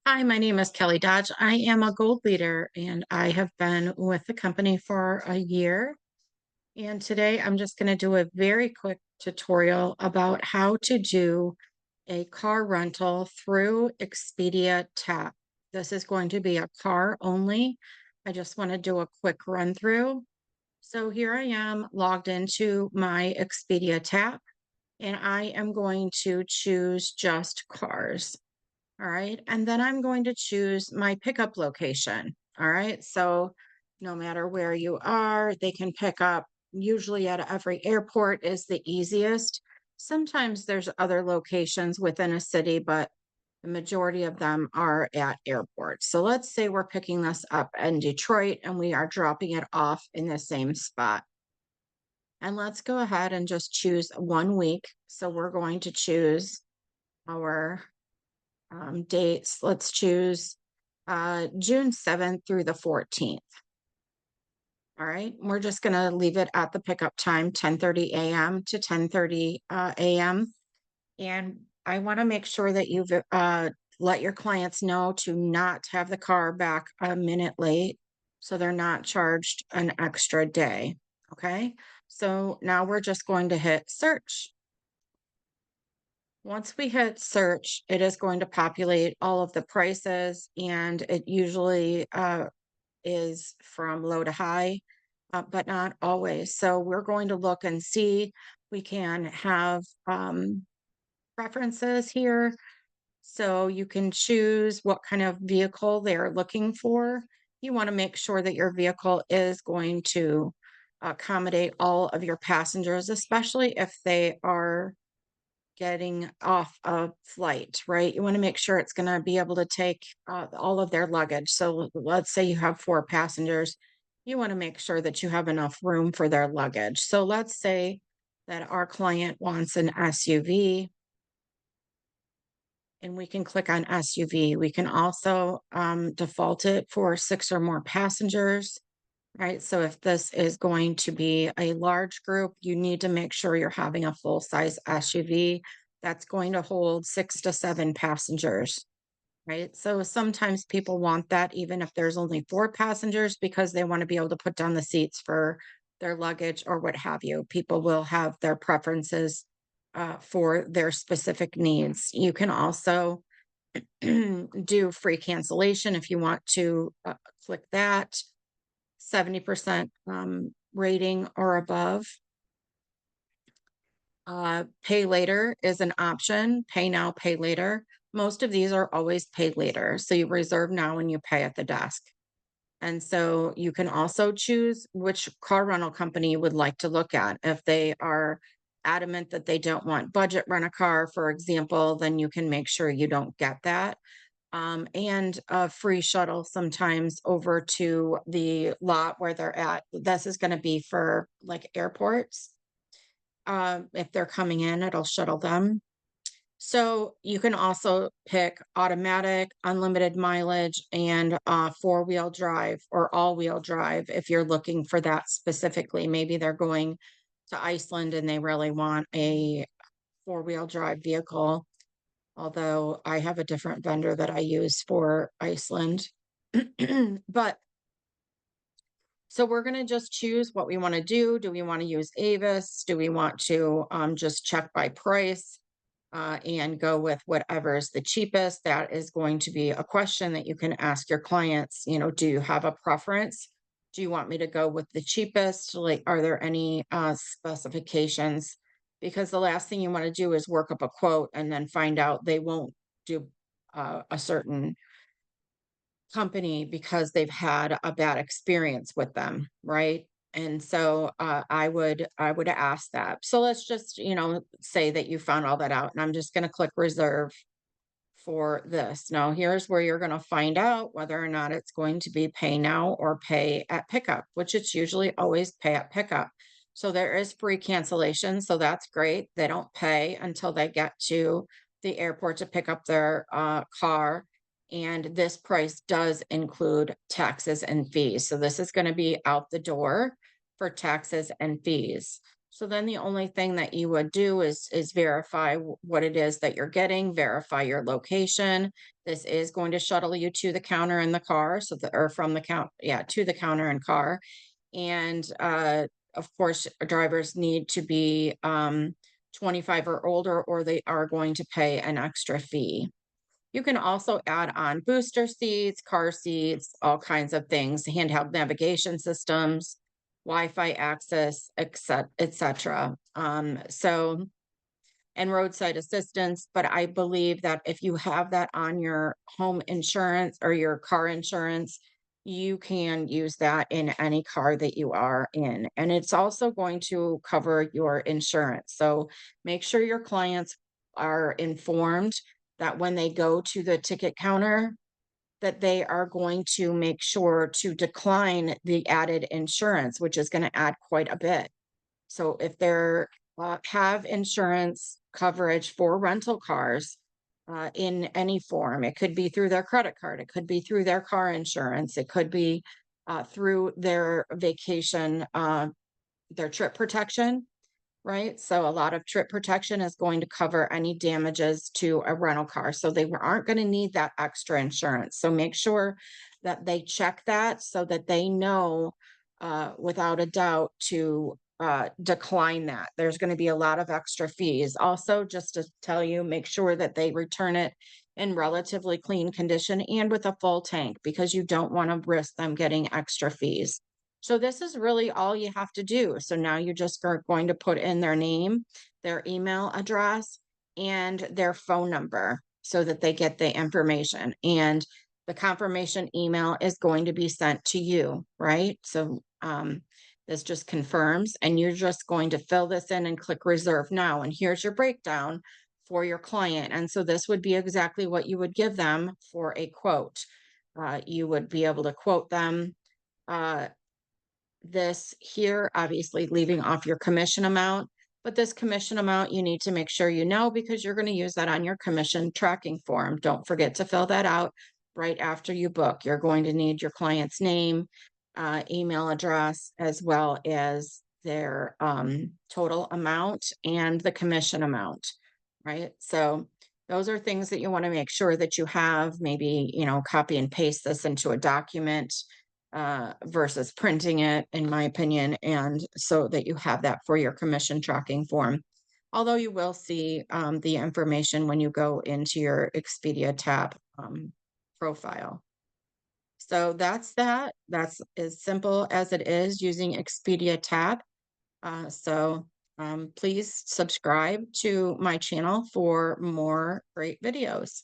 Hi, my name is Kelly Dodge. I am a gold leader and I have been with the company for a year. And today I'm just going to do a very quick tutorial about how to do a car rental through Expedia TAAP. This is going to be a car only. I just want to do a quick run through. So here I am logged into my Expedia TAAP and I am going to choose just cars. All right. And then I'm going to choose my pickup location. All right. So no matter where you are, they can pick up usually at every airport is the easiest. Sometimes there's other locations within a city, but the majority of them are at airports. So let's say we're picking this up in Detroit and we are dropping it off in the same spot. And let's go ahead and just choose 1 week. So we're going to choose our dates. Let's choose June 7th through the 14th. All right. We're just going to leave it at the pickup time, 10:30 a.m. to 10:30 a.m. And I want to make sure that you've let your clients know to not have the car back a minute late so they're not charged an extra day. Okay. So now we're just going to hit search. Once we hit search, it is going to populate all of the prices, and it usually is from low to high, but not always. So we're going to look and see. We can have preferences here. So you can choose what kind of vehicle they're looking for. You want to make sure that your vehicle is going to accommodate all of your passengers, especially if they are getting off a flight, right? You want to make sure it's going to be able to take all of their luggage. So let's say you have 4 passengers. You want to make sure that you have enough room for their luggage. So let's say that our client wants an SUV and we can click on SUV. We can also default it for 6 or more passengers. Right. So if this is going to be a large group, you need to make sure you're having a full size SUV that's going to hold 6 to 7 passengers. Right. So sometimes people want that, even if there's only 4 passengers, because they want to be able to put down the seats for their luggage or what have you. People will have their preferences for their specific needs. You can also do free cancellation if you want to click that 70% rating or above. Pay later is an option. Pay now, pay later. Most of these are always pay later. So you reserve now and you pay at the desk. And so you can also choose which car rental company you would like to look at. If they are adamant that they don't want budget rent a car, for example, then you can make sure you don't get that and a free shuttle sometimes over to the lot where they're at. This is going to be for like airports. If they're coming in, it'll shuttle them. So you can also pick automatic, unlimited mileage, and 4-wheel drive or all-wheel drive if you're looking for that specifically. Maybe they're going to Iceland and they really want a 4-wheel drive vehicle, although I have a different vendor that I use for Iceland. But so we're going to just choose what we want to do. Do we want to use Avis? Do we want to just check by price and go with whatever is the cheapest? That is going to be a question that you can ask your clients. Do you have a preference? Do you want me to go with the cheapest? Like, are there any specifications? Because the last thing you want to do is work up a quote and then find out they won't do a certain company because they've had a bad experience with them, right? And so I would ask that. So let's just say that you found all that out, and I'm just going to click reserve for this. Now here's where you're going to find out whether or not it's going to be pay now or pay at pickup, which it's usually always pay at pickup. So there is free cancellation, so that's great. They don't pay until they get to the airport to pick up their car, and this price does include taxes and fees. So this is going to be out the door for taxes and fees. So then the only thing that you would do is verify what it is that you're getting, verify your location. This is going to shuttle you to the counter in the car, so the or from the count, yeah, to the counter and car. And of course, drivers need to be 25 or older, or they are going to pay an extra fee. You can also add on booster seats, car seats, all kinds of things, handheld navigation systems, Wi-Fi access, etc. And roadside assistance. But I believe that if you have that on your home insurance or your car insurance, you can use that in any car that you are in. And it's also going to cover your insurance. So make sure your clients are informed that when they go to the ticket counter, that they are going to make sure to decline the added insurance, which is going to add quite a bit. So if they're have insurance coverage for rental cars in any form, it could be through their credit card, it could be through their car insurance, it could be through their vacation, their trip protection, right? So a lot of trip protection is going to cover any damages to a rental car. So they aren't going to need that extra insurance. So make sure that they check that so that they know without a doubt to decline that. There's going to be a lot of extra fees. Also, just to tell you, make sure that they return it in relatively clean condition and with a full tank because you don't want to risk them getting extra fees. So this is really all you have to do. So now you're just going to put in their name, their email address, and their phone number so that they get the information. And the confirmation email is going to be sent to you, right? So this just confirms, and you're just going to fill this in and click reserve now. And here's your breakdown for your client. And so this would be exactly what you would give them for a quote. You would be able to quote them. Uh, this here, obviously leaving off your commission amount, but this commission amount you need to make sure you know because you're going to use that on your commission tracking form. Don't forget to fill that out right after you book. You're going to need your client's name, email address, as well as their total amount and the commission amount, right? So those are things that you want to make sure that you have. Maybe, copy and paste this into a document versus printing it, in my opinion, and so that you have that for your commission tracking form. Although you will see the information when you go into your Expedia TAAP profile. So that's that. That's as simple as it is using Expedia TAAP. Please subscribe to my channel for more great videos.